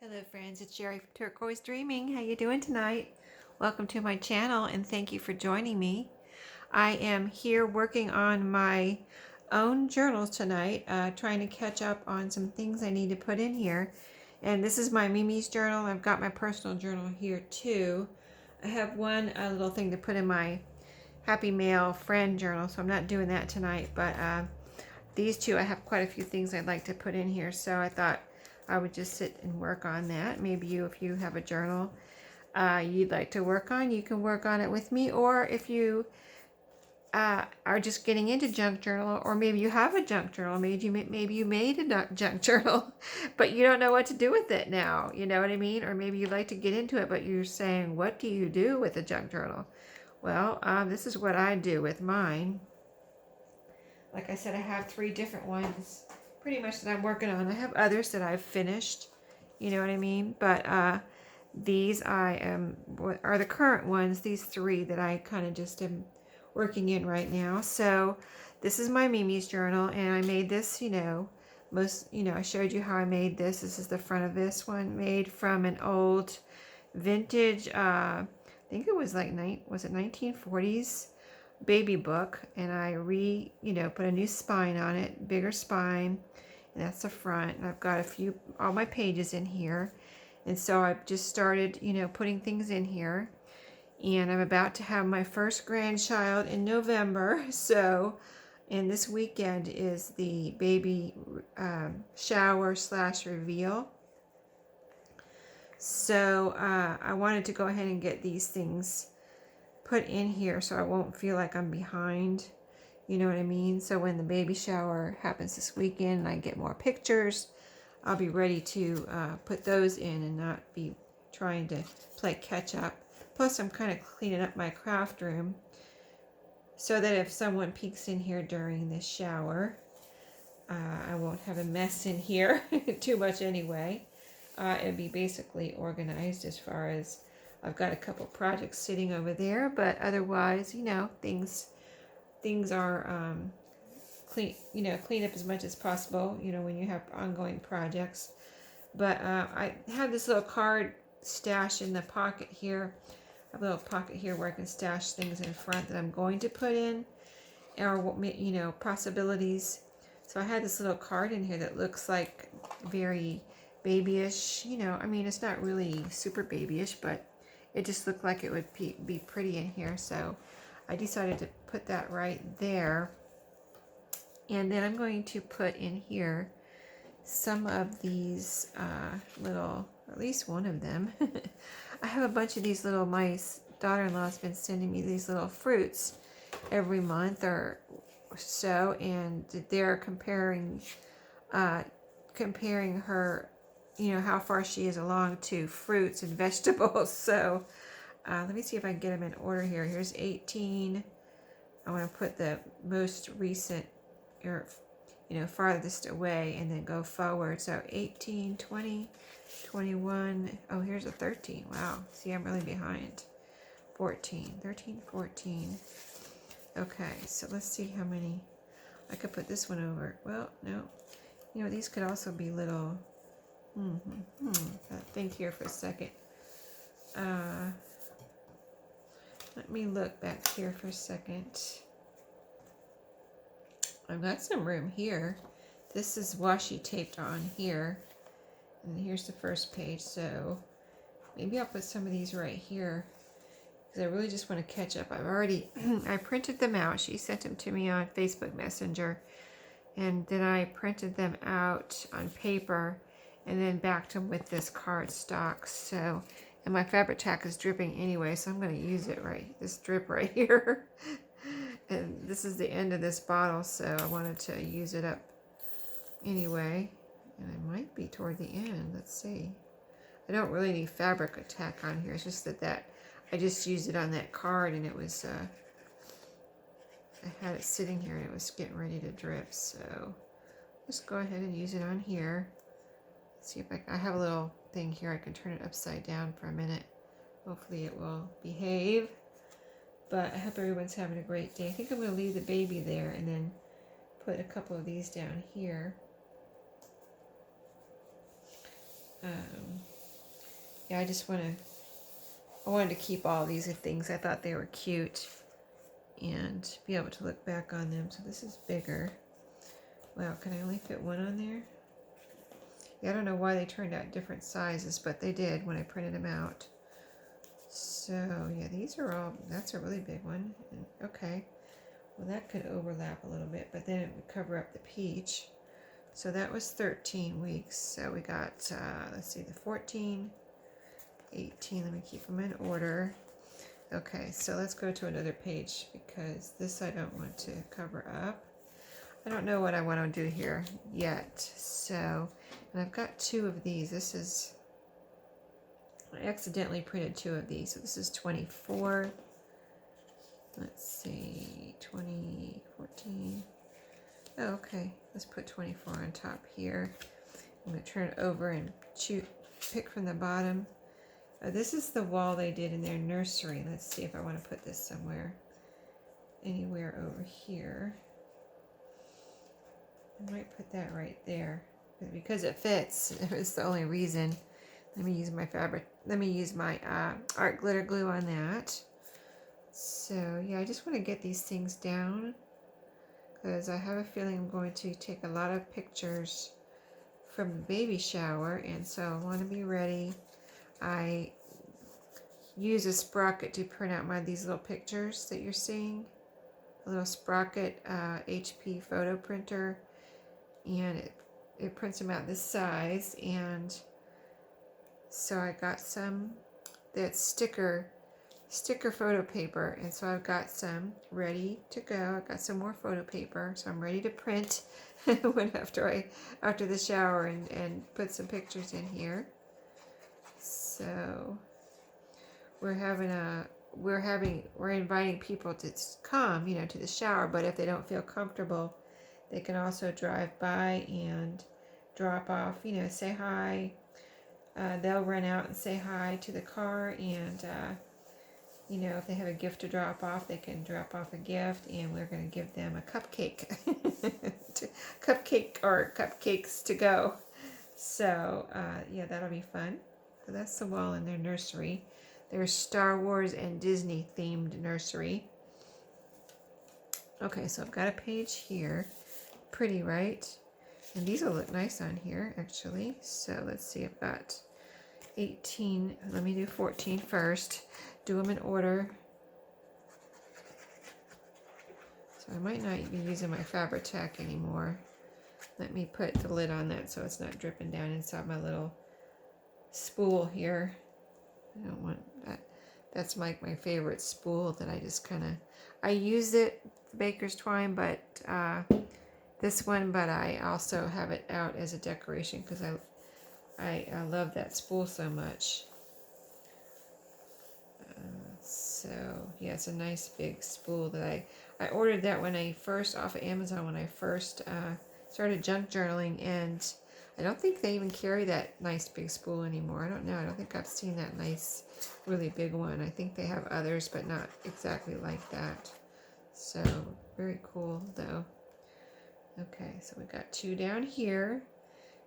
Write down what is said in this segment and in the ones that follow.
Hello friends, it's Sherry from Turquoise Dreaming. How you doing tonight? Welcome to my channel and thank you for joining me. I am here working on my own journals tonight, trying to catch up on some things I need to put in here. And this is my Mimi's journal. I've got my personal journal here too. I have one little thing to put in my Happy Mail friend journal, so I'm not doing that tonight, but these two, I have quite a few things I'd like to put in here, so I thought I would just sit and work on that. Maybe if you have a journal you'd like to work on, you can work on it with me, or if you are just getting into junk journal, or maybe you have a junk journal, maybe you made a junk journal, but you don't know what to do with it now, you know what I mean? Or maybe you'd like to get into it, but you're saying, what do you do with a junk journal? Well, this is what I do with mine. Like I said, I have 3 different ones pretty much that I'm working on. I have others that I've finished, you know what I mean? But these are the current ones, these 3 that I kind of just am working in right now. So this is my Mimi's journal, and I made this, I showed you how I made this. This is the front of this one, made from an old vintage, I think it was like, was it 1940s? Baby book, and I put a new spine on it, bigger spine, and that's the front. And I've got all my pages in here, and so I've just started, putting things in here, and I'm about to have my first grandchild in November. So, and this weekend is the baby shower / reveal. So I wanted to go ahead and get these things put in here so I won't feel like I'm behind, you know what I mean? So when the baby shower happens this weekend and I get more pictures, I'll be ready to put those in and not be trying to play catch up. Plus I'm kind of cleaning up my craft room so that if someone peeks in here during the shower, I won't have a mess in here too much anyway. It'll be basically organized as far as I've got a couple projects sitting over there, but otherwise, things are clean up as much as possible, when you have ongoing projects. But I have this little card stash in the pocket here. I have a little pocket here where I can stash things in front that I'm going to put in, or possibilities. So I had this little card in here that looks like very babyish, it's not really super babyish, but it just looked like it would be pretty in here, so I decided to put that right there. And then I'm going to put in here some of these little, or at least one of them. I have a bunch of these little, my daughter-in-law's been sending me these little fruits every month or so, and they're comparing her, how far she is along to fruits and vegetables. So let me see if I can get them in order here. Here's 18. I want to put the most recent, or farthest away, and then go forward. So 18, 20, 21. Oh, here's a 13. Wow. See, I'm really behind. 14, 13, 14. Okay, so let's see how many. I could put this one over. Well, no. These could also be little. Think here for a second. Let me look back here for a second. I've got some room here. This is washi taped on here. And here's the first page, so maybe I'll put some of these right here, because I really just want to catch up. I've already, I printed them out. She sent them to me on Facebook Messenger. And then I printed them out on paper and then backed them with this cardstock. So, and my fabric tack is dripping anyway, so I'm going to use it this drip right here. And this is the end of this bottle, so I wanted to use it up anyway. And I might be toward the end. Let's see. I don't really need fabric tack on here. It's just that I just used it on that card, and it was, I had it sitting here and it was getting ready to drip. So just go ahead and use it on here. Let's see if I have a little thing here. I can turn it upside down for a minute. Hopefully it will behave. But I hope everyone's having a great day. I think I'm going to leave the baby there and then put a couple of these down here. yeah, I wanted to keep all these things. I thought they were cute and be able to look back on them. So this is bigger. Wow, can I only fit one on there? Yeah, I don't know why they turned out different sizes, but they did when I printed them out. So yeah, these are all, that's a really big one. And, okay, well that could overlap a little bit, but then it would cover up the peach. So that was 13 weeks. So we got, let's see, the 14, 18, let me keep them in order. Okay, so let's go to another page because this I don't want to cover up. I don't know what I want to do here yet. So, and I've got 2 of these. This is, I accidentally printed 2 of these. So this is 24. Let's see, 2014. Oh, okay, let's put 24 on top here. I'm going to turn it over and pick from the bottom. This is the wall they did in their nursery. Let's see if I want to put this somewhere. Anywhere over here. I might put that right there. Because it fits, it's the only reason. Let me use my fabric. Let me use my art glitter glue on that. So yeah, I just want to get these things down because I have a feeling I'm going to take a lot of pictures from the baby shower, and so I want to be ready. I use a sprocket to print out these little pictures that you're seeing. A little sprocket HP photo printer, and it prints them out this size. And so I got some that's sticker photo paper, and so I've got some ready to go. I've got some more photo paper, so I'm ready to print after the shower and put some pictures in here. So we're inviting people to come, to the shower, but if they don't feel comfortable, they can also drive by and drop off, say hi. They'll run out and say hi to the car, and if they have a gift to drop off, they can drop off a gift, and we're going to give them a cupcake. Cupcakes to go. So, yeah, that'll be fun. So that's the wall in their nursery. Their Star Wars and Disney themed nursery. Okay, so I've got a page here. Pretty, right? And these will look nice on here, actually. So let's see, I've got 18. Let me do 14 first. Do them in order. So I might not be using my Fabri-Tac anymore. Let me put the lid on that so it's not dripping down inside my little spool here. I don't want that. That's my favorite spool that I just I use it, baker's twine, but this one, but I also have it out as a decoration because I love that spool so much. So yeah, it's a nice big spool that I ordered that when I first off of Amazon when I first started junk journaling, and I don't think they even carry that nice big spool anymore. I don't know. I don't think I've seen that nice, really big one. I think they have others, but not exactly like that. So very cool though. Okay, so we got 2 down here.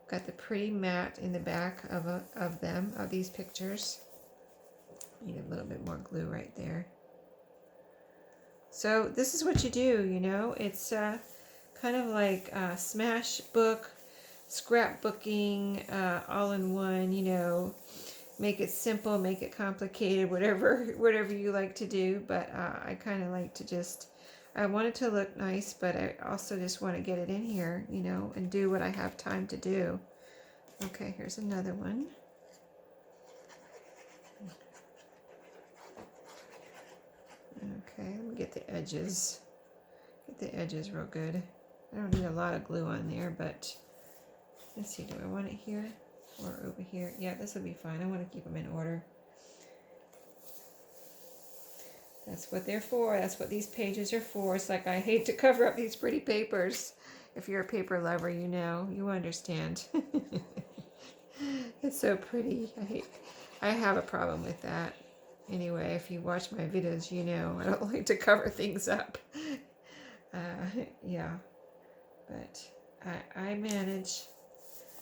Got the pretty mat in the back of these pictures. Need a little bit more glue right there. So this is what you do, it's kind of like smash book, scrapbooking, all in one, make it simple, make it complicated, whatever you like to do. But I kind of like to I want it to look nice, but I also just want to get it in here, and do what I have time to do. Okay, here's another one. Okay, let me get the edges. Get the edges real good. I don't need a lot of glue on there, but let's see, do I want it here or over here? Yeah, this will be fine. I want to keep them in order. That's what they're for. That's what these pages are for. It's like I hate to cover up these pretty papers. If you're a paper lover, you understand. It's so pretty. I have a problem with that. Anyway, if you watch my videos, I don't like to cover things up. Yeah, but I manage.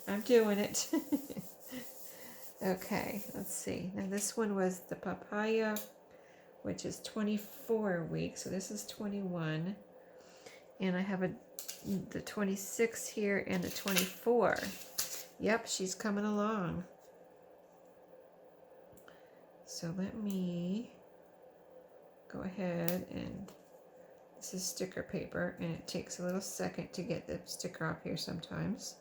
I'm doing it. Okay, let's see. Now this one was the papaya, which is 24 weeks. So this is 21. And I have the 26 here and the 24. Yep, she's coming along. So let me go ahead and this is sticker paper, and it takes a little second to get the sticker off here sometimes.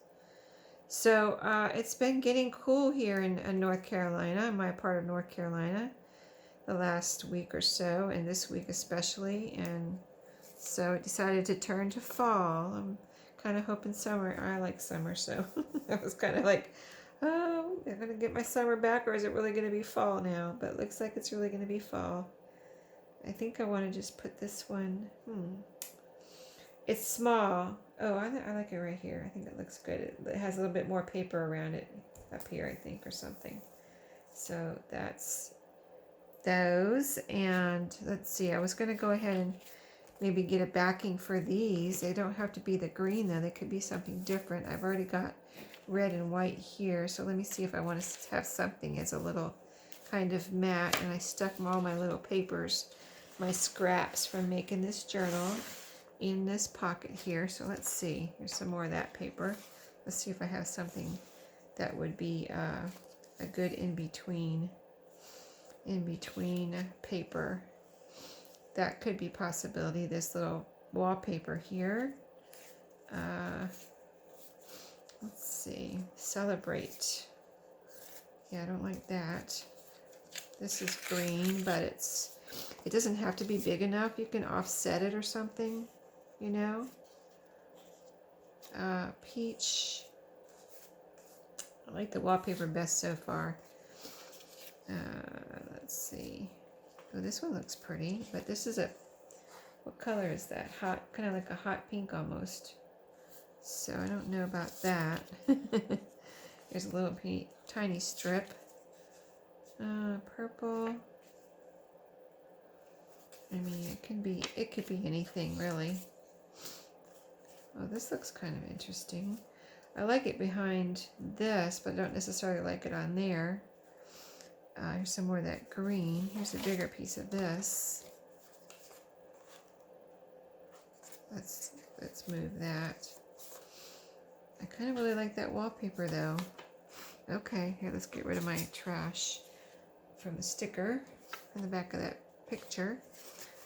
So it's been getting cool here in North Carolina, in my part of North Carolina, the last week or so, and this week especially. And so I decided to turn to fall. I'm kind of hoping summer. I like summer, so I was kind of like, oh, am I going to get my summer back, or is it really going to be fall now? But it looks like it's really going to be fall. I think I want to just put this one. It's small. Oh, I like it right here. I think it looks good. It has a little bit more paper around it up here, I think, or something. So that's those. And let's see, I was going to go ahead and maybe get a backing for these. They don't have to be the green, though. They could be something different. I've already got red and white here. So let me see if I want to have something as a little kind of matte. And I stuck all my little papers, my scraps from making this journal in this pocket here. So let's see. Here's some more of that paper. Let's see if I have something that would be a good in-between paper. That could be a possibility. This little wallpaper here. Let's see. Celebrate. Yeah, I don't like that. This is green, but it doesn't have to be big enough. You can offset it or something, you know. Peach. I like the wallpaper best so far. Let's see. Oh, this one looks pretty, but this is what color is that? Hot, kind of like a hot pink almost. So I don't know about that. There's a little tiny strip. Purple. I mean, it could be anything really. Oh, this looks kind of interesting. I like it behind this, but I don't necessarily like it on there. Here's some more of that green. Here's a bigger piece of this. Let's move that. I kind of really like that wallpaper though. Okay, here, let's get rid of my trash from the sticker in the back of that picture.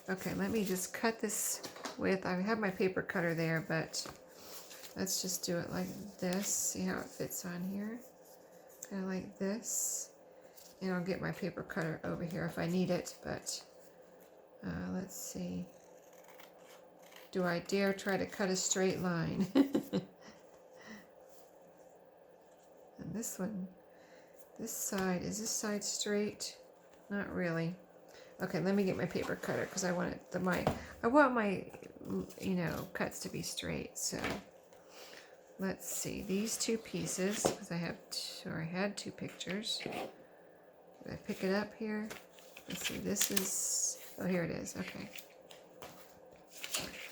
Okay, let me just cut this with, I have my paper cutter there, but let's just do it like this. See how it fits on here? Kind of like this. And I'll get my paper cutter over here if I need it, but let's see. Do I dare try to cut a straight line? And this one, this side straight? Not really. Okay, let me get my paper cutter because I want my cuts to be straight. So let's see these two pieces because I had two pictures. Did I pick it up here? Let's see. This is, oh, here it is. Okay.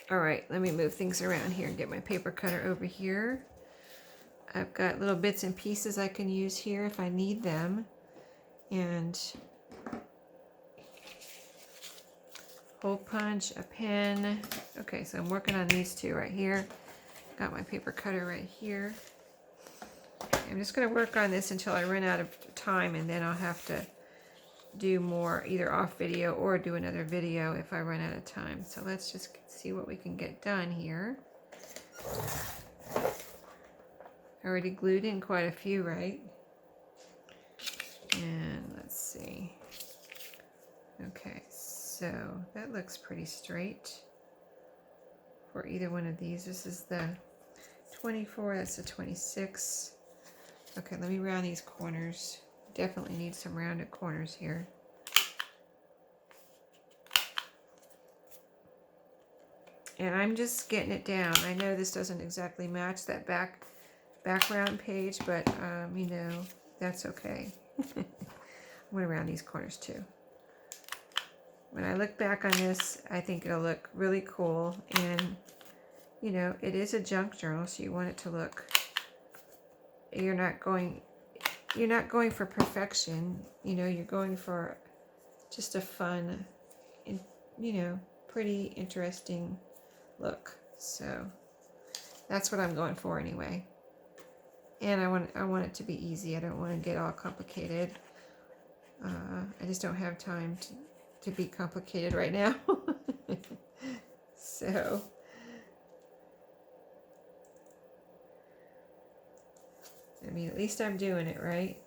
All right, let me move things around here and get my paper cutter over here. I've got little bits and pieces I can use here if I need them. And hole punch, a pen. Okay, so I'm working on these two right here. Got my paper cutter right here. I'm just going to work on this until I run out of time, and then I'll have to do more either off video or do another video if I run out of time. So let's just see what we can get done here. I already glued in quite a few, right? And let's see. Okay, so that looks pretty straight for either one of these. This is the 24, that's the 26. Okay, let me round these corners. Definitely need some rounded corners here. And I'm just getting it down. I know this doesn't exactly match that background page, but that's okay. I'm going to round these corners too. When I look back on this, I think it'll look really cool. And, it is a junk journal, so you want it to look, you're not going you're not going for perfection. You know, you're going for just a fun, you know, pretty interesting look. So that's what I'm going for anyway. And I want it to be easy. I don't want to get all complicated. I just don't have time to be complicated right now. So, I mean, at least I'm doing it right.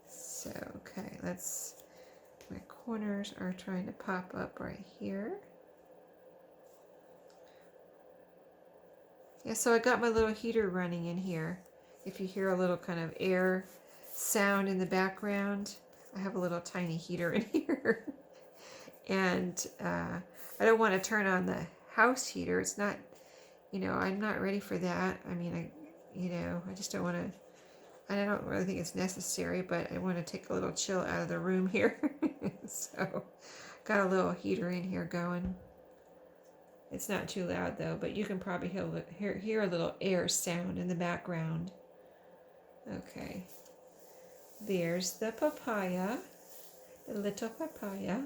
So, okay, my corners are trying to pop up right here. Yeah, so I got my little heater running in here. If you hear a little kind of air sound in the background, I have a little tiny heater in here. And I don't want to turn on the house heater. It's not, you know, I'm not ready for that. I mean, I just don't want to, I don't really think it's necessary, but I want to take a little chill out of the room here. So got a little heater in here going. It's not too loud though, but you can probably hear a little air sound in the background. Okay. There's the papaya, the little papaya.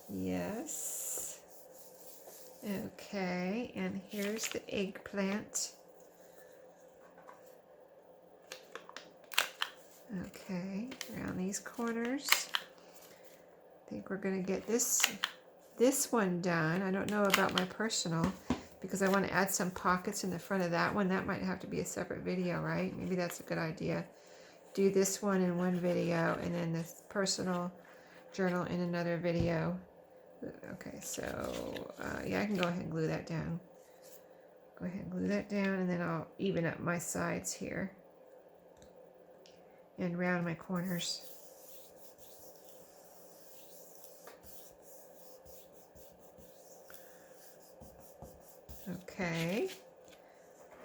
Yes. Okay, and here's the eggplant. Okay, around these corners. I think we're going to get this one done. I don't know about my personal because I want to add some pockets in the front of that one. That might have to be a separate video, right? Maybe that's a good idea. Do this one in one video and then this personal journal in another video. Okay, so yeah, I can go ahead and glue that down. Go ahead and glue that down, and then I'll even up my sides here and round my corners. Okay,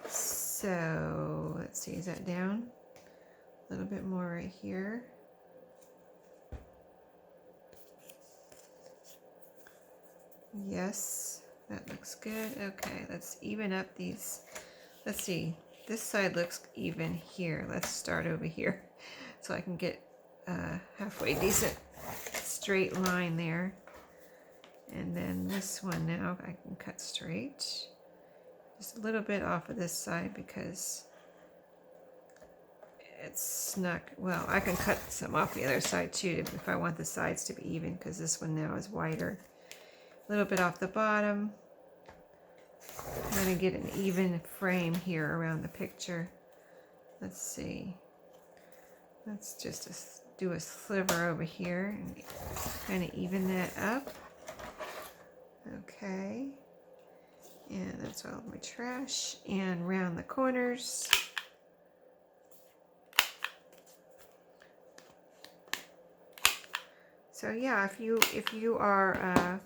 so let's see, is that down? A little bit more right here. Yes, that looks good. Okay, let's even up these. Let's see, this side looks even here. Let's start over here so I can get halfway decent straight line there. And then this one now I can cut straight. Just a little bit off of this side because it's snuck. Well, I can cut some off the other side too if I want the sides to be even because this one now is wider. A little bit off the bottom. I'm going to get an even frame here around the picture. Let's see. Let's just do a sliver over here and kind of even that up. Okay. And that's all my trash. And round the corners. So yeah, if you are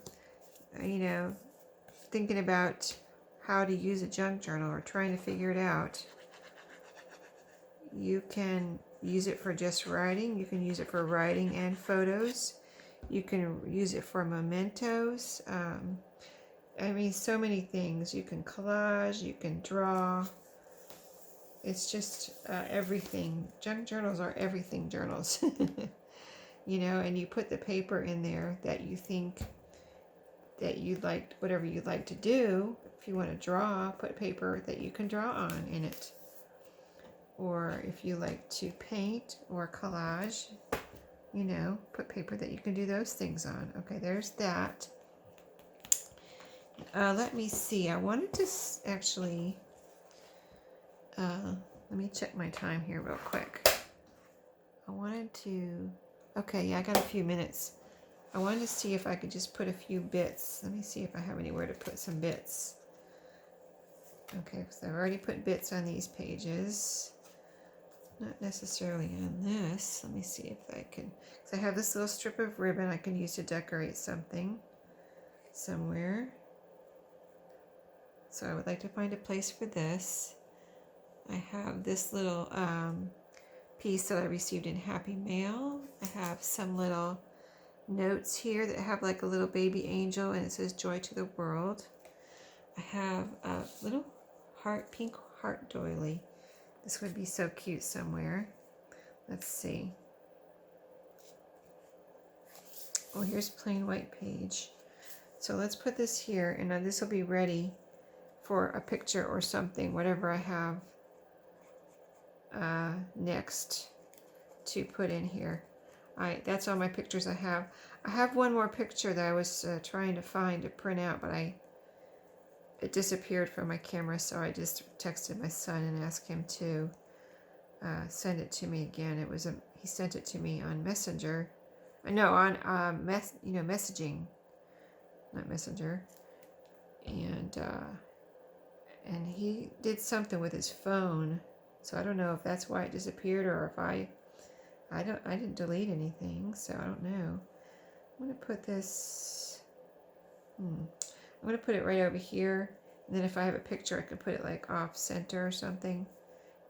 you know, thinking about how to use a junk journal or trying to figure it out, you can use it for just writing. You can use it for writing and photos. You can use it for mementos. I mean, so many things. You can collage, you can draw. It's just everything. Junk journals are everything journals. You know, and you put the paper in there that you think that you'd like, whatever you'd like to do. If you want to draw, put paper that you can draw on in it. Or if you like to paint or collage, you know, put paper that you can do those things on. Okay, there's that. Let me see. I wanted to actually, let me check my time here real quick. I wanted to, okay, yeah, I got a few minutes. I wanted to see if I could just put a few bits. Let me see if I have anywhere to put some bits. Okay, so I've already put bits on these pages. Not necessarily on this. Let me see if I can, because I have this little strip of ribbon I can use to decorate something somewhere. So I would like to find a place for this. I have this little piece that I received in Happy Mail. I have some little notes here that have like a little baby angel and it says joy to the world. I have a little pink heart doily. This would be so cute somewhere. Let's see. Oh, here's plain white page. So let's put this here, and now this will be ready for a picture or something, whatever I have next to put in here. That's all my pictures I have. I have one more picture that I was trying to find to print out, but it disappeared from my camera, so I just texted my son and asked him to send it to me again. He sent it to me on Messenger. No, on messaging, not Messenger, and he did something with his phone, so I don't know if that's why it disappeared or if I didn't delete anything, so I don't know. I'm gonna put this. I'm gonna put it right over here, and then if I have a picture, I could put it like off center or something,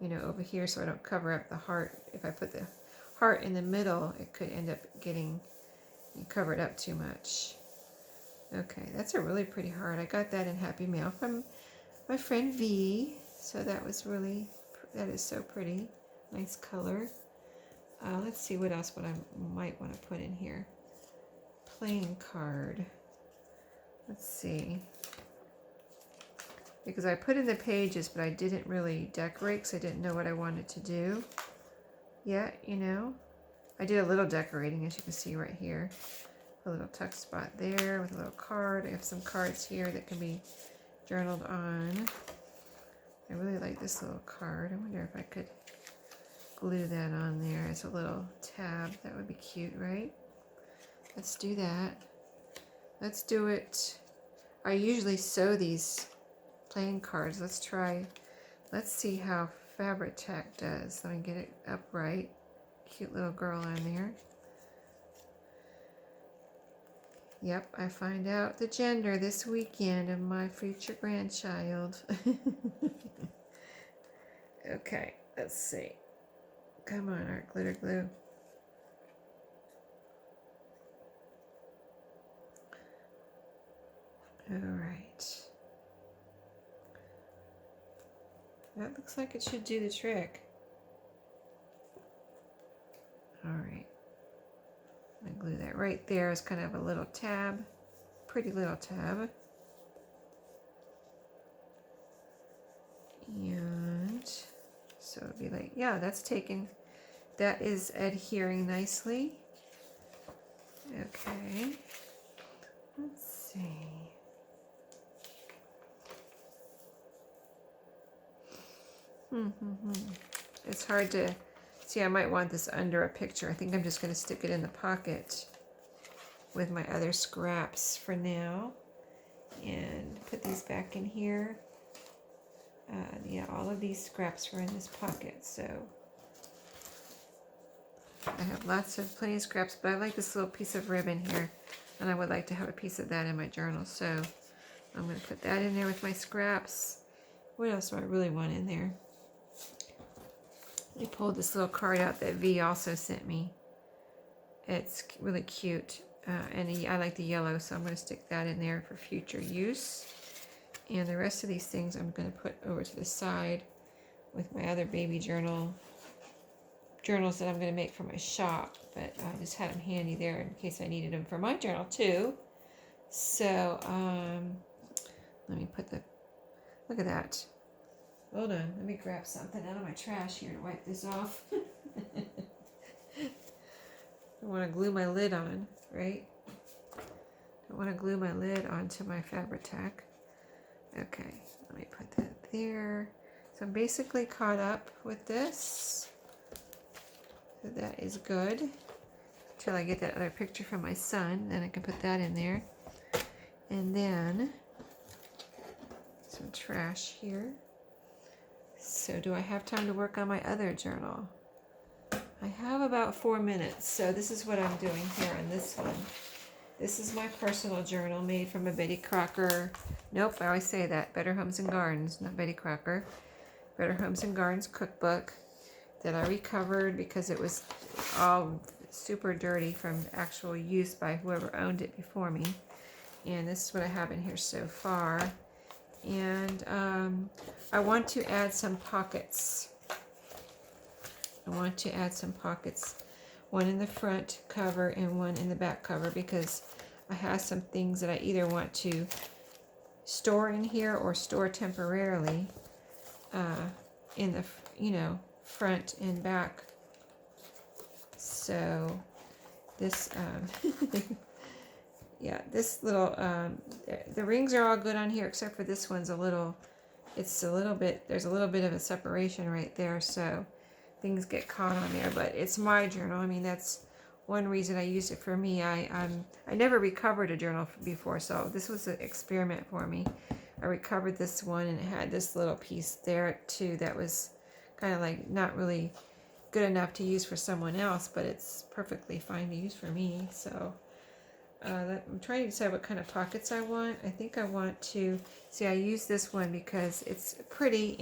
over here, so I don't cover up the heart. If I put the heart in the middle, it could end up getting covered up too much. Okay, that's a really pretty heart. I got that in Happy Mail from my friend V. So that is so pretty. Nice color. Let's see what else I might want to put in here. Playing card. Let's see. Because I put in the pages, but I didn't really decorate because I didn't know what I wanted to do yet, I did a little decorating, as you can see right here. A little tuck spot there with a little card. I have some cards here that can be journaled on. I really like this little card. I wonder if I could glue that on there as a little tab. That would be cute, right? Let's do that. Let's do it. I usually sew these playing cards. Let's see how Fabri-Tac does. Let me get it upright. Cute little girl on there. Yep, I find out the gender this weekend of my future grandchild. Okay, let's see. Come on, art glitter glue. All right. That looks like it should do the trick. All right. I glue that right there as kind of a little tab. Pretty little tab. And so it'd be like, yeah, that is adhering nicely. Okay. Let's see. It's hard to see. I might want this under a picture. I think I'm just going to stick it in the pocket with my other scraps for now and put these back in here. Yeah, all of these scraps were in this pocket, so I have plenty of scraps, but I like this little piece of ribbon here, and I would like to have a piece of that in my journal, so I'm going to put that in there with my scraps. What else do I really want in there? I pulled this little card out that V also sent me. It's really cute, and I like the yellow, so I'm going to stick that in there for future use. And the rest of these things I'm going to put over to the side with my other baby journals that I'm going to make for my shop. But I just had them handy there in case I needed them for my journal too. So let me look at that. Hold on, let me grab something out of my trash here to wipe this off. I want to glue my lid on, right? I want to glue my lid onto my Fabri-Tac. Okay, let me put that there. So I'm basically caught up with this. So that is good. Until I get that other picture from my son, then I can put that in there. And then some trash here. So do I have time to work on my other journal? I have about 4 minutes, so this is what I'm doing here on this one. This is my personal journal made from a Betty Crocker. Nope, I always say that. Better Homes and Gardens, not Betty Crocker. Better Homes and Gardens cookbook that I recovered because it was all super dirty from actual use by whoever owned it before me. And this is what I have in here so far. And I want to add some pockets. One in the front cover and one in the back cover, because I have some things that I either want to store in here or store temporarily in the, front and back. So this, yeah, this little, the rings are all good on here except for this one's there's a little bit of a separation right there, so things get caught on there. But it's my journal. I mean, that's one reason I used it for me. I never recovered a journal before, so this was an experiment for me. I recovered this one, and it had this little piece there too that was kind of like not really good enough to use for someone else, but it's perfectly fine to use for me. So I'm trying to decide what kind of pockets I want. I think I want to see. I use this one because it's pretty,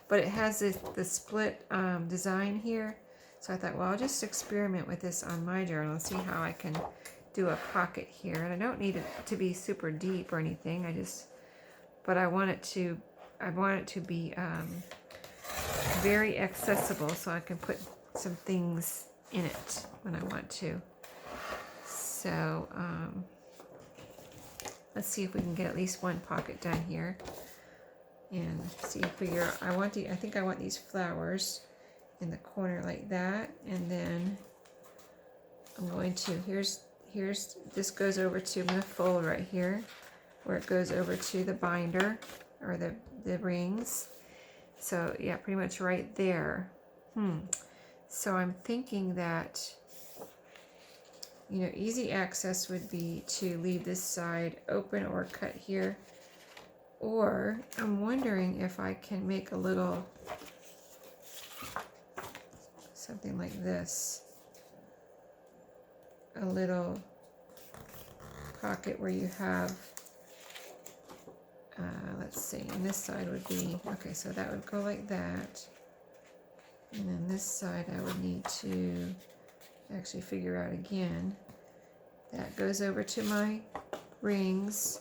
but it has the split design here. So I thought, well, I'll just experiment with this on my journal and see how I can do a pocket here. And I don't need it to be super deep or anything. But I want it to be very accessible, so I can put some things in it when I want to. So let's see if we can get at least one pocket done here, and I think I want these flowers in the corner like that, and then I'm going to this goes over to, I'm going to fold right here where it goes over to the binder or the rings. So yeah, pretty much right there. So I'm thinking that, easy access would be to leave this side open or cut here. Or I'm wondering if I can make a little, something like this. A little pocket where you have, let's see, and this side would be, okay, so that would go like that. And then this side I would need to actually figure out again. That goes over to my rings,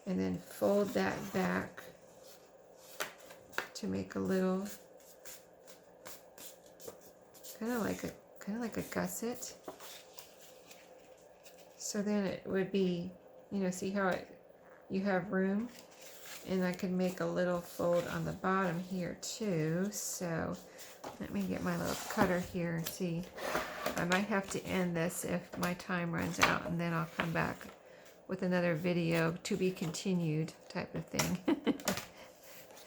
and then fold that back to make a little, kind of like a gusset. So then it would be, see how you have room, and I can make a little fold on the bottom here too. So let me get my little cutter here and see. I might have to end this if my time runs out, and then I'll come back with another video to be continued type of thing.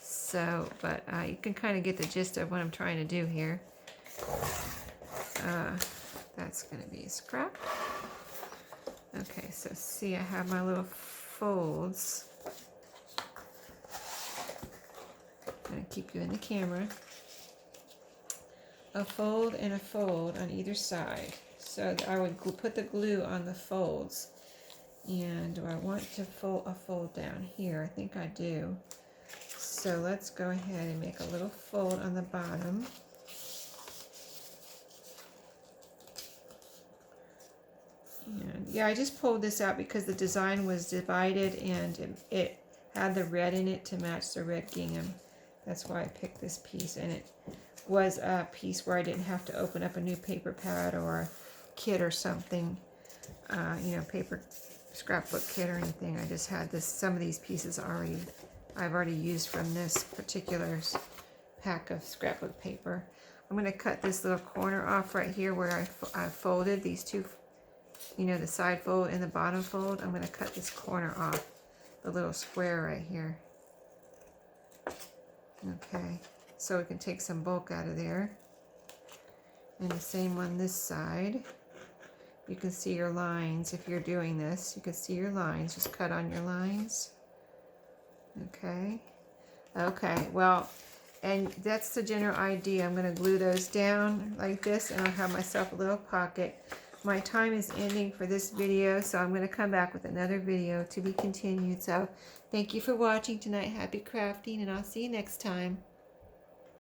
So, but you can kind of get the gist of what I'm trying to do here. That's going to be a scrap. Okay, so see, I have my little folds. I'm going to keep you in the camera. A fold and a fold on either side. So I would put the glue on the folds. And do I want to fold a fold down here? I think I do. So let's go ahead and make a little fold on the bottom. And yeah, I just pulled this out because the design was divided and it had the red in it to match the red gingham. That's why I picked this piece, and it was a piece where I didn't have to open up a new paper pad or a kit or something, paper scrapbook kit or anything. I just had some of these pieces I've already used from this particular pack of scrapbook paper. I'm going to cut this little corner off right here where I folded these two, the side fold and the bottom fold. I'm going to cut this corner off, the little square right here. Okay, so we can take some bulk out of there. And the same on this side. You can see your lines if you're doing this. You can see your lines. Just cut on your lines. Okay. Okay, well, and that's the general idea. I'm going to glue those down like this, and I'll have myself a little pocket. My time is ending for this video, so I'm going to come back with another video to be continued. So thank you for watching tonight. Happy crafting, and I'll see you next time.